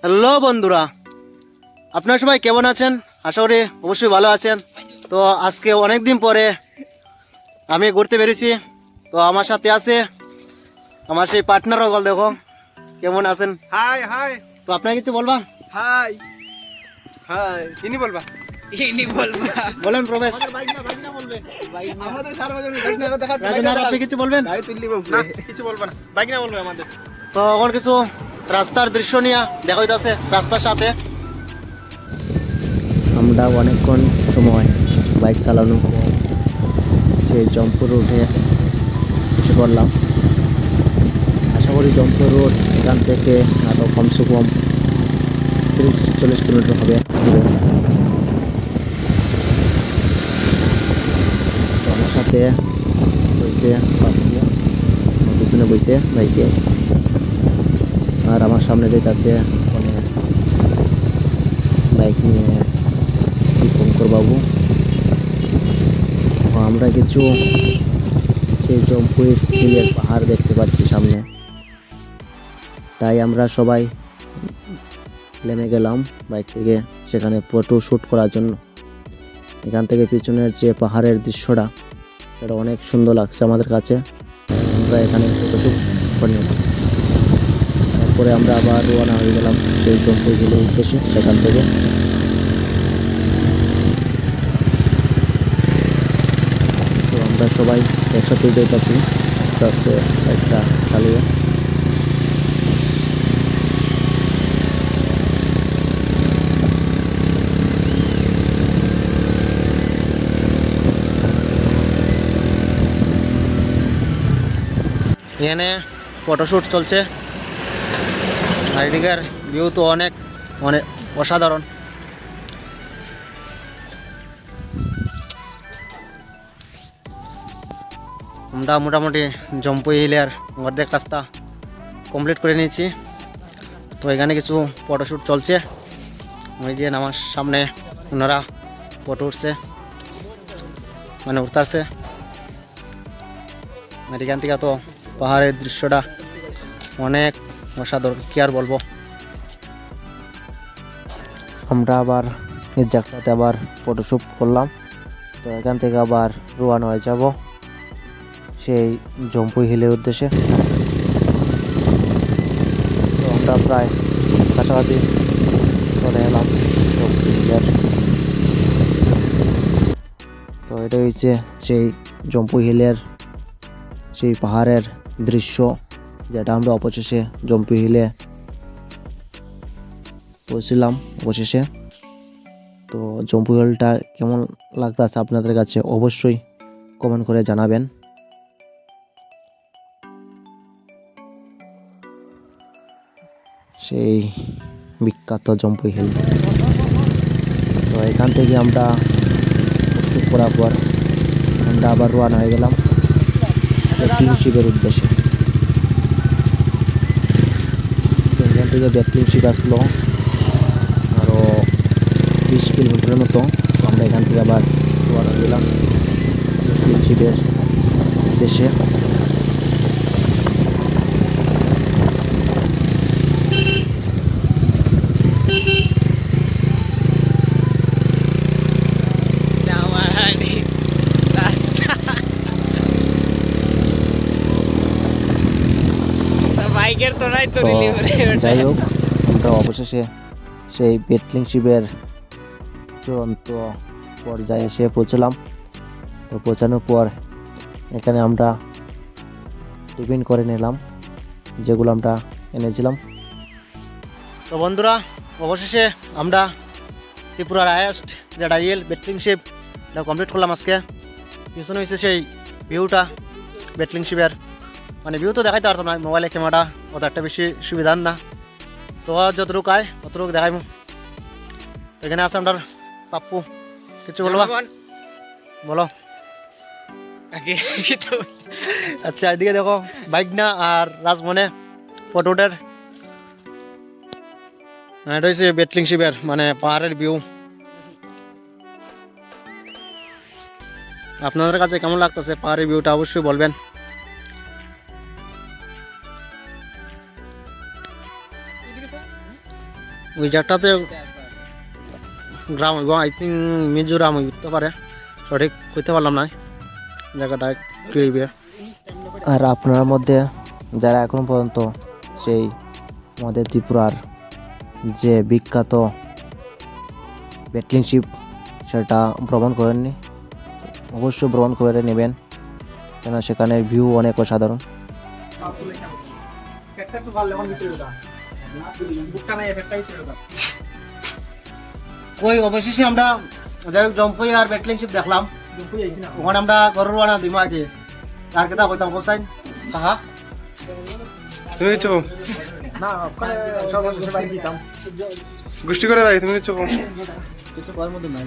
Hello বন্ধুরা, আপনারা সবাই কেমন আছেন? আশা করি অবশ্যই ভালো আছেন। তো আজকে অনেক দিন পরে আমি ঘুরতে বেরিয়েছি। তো আমার সাথে আছে আমার সেই পার্টনার গল, দেখো কেমন আছেন। হাই হাই তো আপনাকে কিছু বলবা? হাই হাই ইনি বলবা বলেন প্রবেশ। আমাদের সার্বজনীন বাইক না দেখা রাজনার, আপনি কিছু বলবেন? গাড়ি তুললি না কিছু বলবা না, বাইক না বলবে আমাদের। তো এখন কিছু রাস্তার দৃশ্য নিয়ে দেখা হইতাছে রাস্তার সাথে। আমরা অনেকক্ষণ সময় বাইক চালানোর পর সেই জম্পুর রোডে এসে পড়লাম। আশা করি জম্পুর রোড এখান থেকে আরও কমসে কম 30-40 কিলোমিটার হবে দূরে। তো আমার সাথে বইছে বাবু, আমার পিছনে বইছে বাইকে, আর আমার সামনে যেতেছে মানে বাইক নিয়ে দীপঙ্কর বাবু। আমরা কিছু সেই জম্পুর হিলের পাহাড় দেখতে পাচ্ছি সামনে, তাই আমরা সবাই নেমে গেলাম বাইক থেকে সেখানে ফটো শ্যুট করার জন্য। এখান থেকে পিছনের যে পাহাড়ের দৃশ্যটা, সেটা অনেক সুন্দর লাগছে আমাদের কাছে। আমরা এখানে ফটো শ্যুট করে নিলাম, তারপরে আমরা আবার রওনা হয়ে গেলাম সেই জম্পুর হিলের উদ্দেশ্যে। সেখান থেকে তো আমরা সবাই একসাথে যেতেছি আস্তে আস্তে বাইকটা চালিয়ে। এখানে ফটোশ্যুট চলছে, চারিদিকের ভিউ তো অনেক অনেক অসাধারণ। আমরা মোটামুটি জম্পুই হিলের অর্ধেক রাস্তা কমপ্লিট করে নিয়েছি। তো এখানে কিছু ফটোশ্যুট চলছে। ওই যে আমার সামনে ওনারা ফটো উঠছে, মানে উঠতেছে। আর এখান থেকে তো পাহাড়ের দৃশ্যটা অনেক অসাধারণ, কি আর বলবো। আমরা আবার এই জায়গাটাতে আবার ফটোশ্যুট করলাম। তো এখান থেকে আবার রওনা হয়ে যাব সেই জম্পুই হিলের উদ্দেশ্যে। তো আমরা প্রায় কাছাকাছি চলে এলাম জম্পুই হিলের। তো এটা হচ্ছে সেই জম্পুই হিলের সেই পাহাড়ের দৃশ্য, যেটা আমরা অবশেষে জম্পুই হিলে পৌঁছলাম অবশেষে। তো জম্পুই হিলটা কেমন লাগতেছে আপনাদের কাছে অবশ্যই কমেন্ট করে জানাবেন। সেই বিখ্যাত জম্পুই হিল। তো এখান থেকে আমরা শুট করার পর আমরা আবার রওনা হয়ে গেলাম বেতলিং শিবের উদ্দেশ্যে। এখান থেকে বেতলিং শিব আসলো আরও 20 কিলোমিটারের মতো। তো আমরা এখান থেকে আবার রওনা হয়ে গেলাম বেতলিং শিবের উদ্দেশ্যে। তো যাই হোক, আমরা অবশেষে সেই বেতলিং শিবের চূড়ান্ত পর্যায়ে এসে পৌঁছলাম। তো পৌঁছানোর পর এখানে আমরা টিফিন করে নিলাম যেগুলো আমরা এনেছিলাম। তো বন্ধুরা, অবশেষে আমরা ত্রিপুরার হাইয়েস্ট যেটা হিল বেতলিং শিব এটা কমপ্লিট করলাম আজকে। পিছনে হয়েছে সেই ভিউটা বেতলিং শিবের, মানে ভিউ তো দেখাইতে পারতাম না, মোবাইলে ক্যামেরা অত একটা বেশি সুবিধার না। তো যতটুকু আয় অতটুকু দেখাইব। এখানে আছে আমার পাপ্পু, কিছু বলবা? বলো। আচ্ছা, এদিকে দেখো বাইক না আর রাজমনে ফটোটার। এটা হচ্ছে বেতলিং শিবের মানে পাহাড়ের ভিউ। আপনাদের কাছে কেমন লাগতেছে পাহাড়ের ভিউটা অবশ্যই বলবেন। ওই জায়গাটাতে গ্রাম আই থিঙ্ক মিজোরাম হইতে পারে, সঠিক কইতে পারলাম না জায়গাটা কি হইবে। আর আপনার মধ্যে যারা এখন পর্যন্ত সেই আমাদের ত্রিপুরার যে বিখ্যাত ব্যাটলিং শিপ সেটা ভ্রমণ করেননি, অবশ্যই ভ্রমণ করে নেবেন, কেন সেখানের ভিউ অনেক অসাধারণ। কই অবশেষে আমরা যাই হোক জম্পুই আর ব্যাটলিং শিপ দেখলাম, ওখানে আমরা ঘর রওনা দিমা আগে আর কেতা কইতাম কোসাইন কাকা তুমি চো না ওখানে সর্বশেষে বাইক দিতাম গোষ্ঠী করে ভাই, তুমি চো কিছু করার মধ্যে নাই।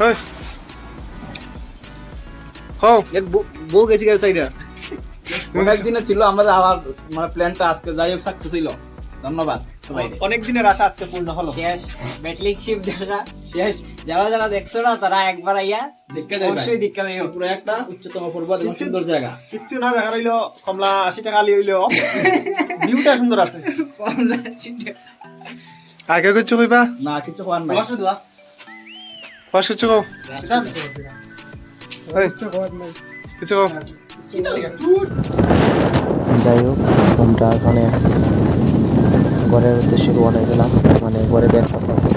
ওই হও এর বউ গেছি গেছে সাইডে অনেক দিনে ছিল আমাদের আবার মানে প্ল্যানটা আজকে যাই হোক সাকসেস হইলো। ধন্যবাদ সবাই, অনেক দিনের আশা আজকে পূর্ণ হলো। শেষ ব্যাটলিং শিপ দেখা শেষ, যারা যারা দেখছো না তারা একবার আইয়া অবশ্যই দীক্ষা দিও। পুরো একটা উচ্চতম পর্বত এবং সুন্দর জায়গা, কিচ্ছু না দেখা রইলো কমলা 80 টাকা আলি হইলো, ভিউটা সুন্দর আছে। আগে কিছু কইবা না কিছু করার নাই। পাশ কিছু কও, ওই কিছু কও। যাই হোক আমরা এখানে ঘরের উদ্দেশ্যে রওনা গেলাম, মানে ঘরে ব্যাক করতেছি।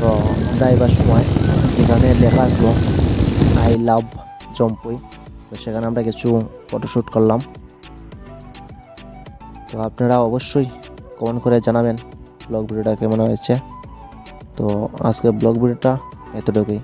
তো আমরা এবার সময় যেখানে লেখা আসলো আই লাভ জম্পুই, তো সেখানে আমরা কিছু ফটোশ্যুট করলাম। তো আপনারা অবশ্যই কমেন্ট করে জানাবেন ব্লগ ভিডিওটা কেমন হয়েছে। তো আজকে ব্লগ ভিডিওটা এতটুকুই।